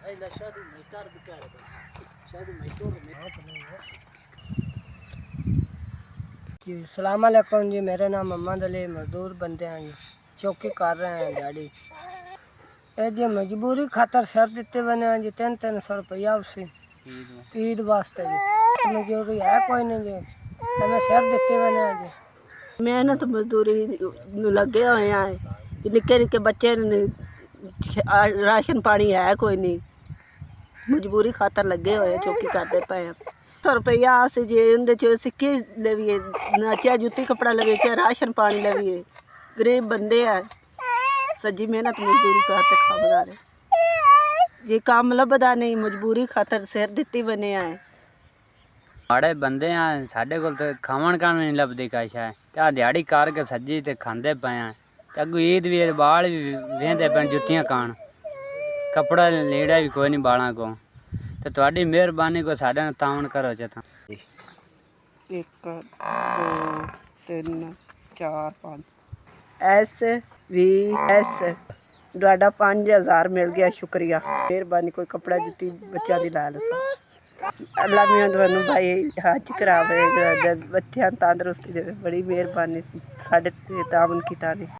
जी सलाम अलैकुम जी। मेरा नाम मोहम्मद अली, मजदूर बंदे हैं जी, चौकी कर रहे हैं दिहाड़ी। ये जी मजबूरी खातर शर दिते बने हैं जी 300 रुपया उसी ईद वास्ते जी। मजबूरी है कोई नहीं जी, हमें शर दिते बने हैं जी। मेहनत मजदूरी लगे हुए हैं, निक्के निक्के बच्चे राशन पानी है कोई नहीं, मजबूरी खातर लगे हुए हैं, चौकी करते पे हैं। 100 रुपया अस जे उंदे च सिक्की लवीए, चाहे जुत्ती कपड़ा लवीए, चाहे राशन पानी लवीए, गरीब बंदे हैं, सज्जी मेहनत मजदूरी करते खाबदा रहे जे काम लभदा नहीं, मजबूरी खातर सिर दित्ती बने आए। माड़े बंदे हैं, साढ़े कोल तो खावन का नहीं लभदी कश है, क्या दिहाड़ी कर के सज्जी ते खांदे पे हैं। ते अगू ईद भी बाल भी वेंदे पे, जुत्तियां कान, कपड़ा लीड़ा भी कोई नहीं बालों को। तो तुहाडी मेहरबानी को साढ़े नाल तावन करो चेता। 1 2 3 4 5 SVS ਤੁਹਾਡਾ 5000 ਮਿਲ ਗਿਆ, ਸ਼ੁਕਰੀਆ, ਮਿਹਰਬਾਨੀ। ਕੋਈ ਕਪੜਾ ਜੁੱਤੀ ਬੱਚਿਆਂ ਦੀ ਲਾ ਲਸਾ, ਅੱਲਾ ਮੀਆਂ ਤੁਹਾਨੂੰ ਭਾਈ ਹੱਜ ਕਰਾਵੇ, ਬੱਚਿਆਂ ਤੰਦਰੁਸਤੀ ਦੇਵੇ, ਬੜੀ ਮਿਹਰਬਾਨੀ ਸਾਡੇ ਤੇ ਤਾਵਨ ਕੀਤਾ ਨੇ।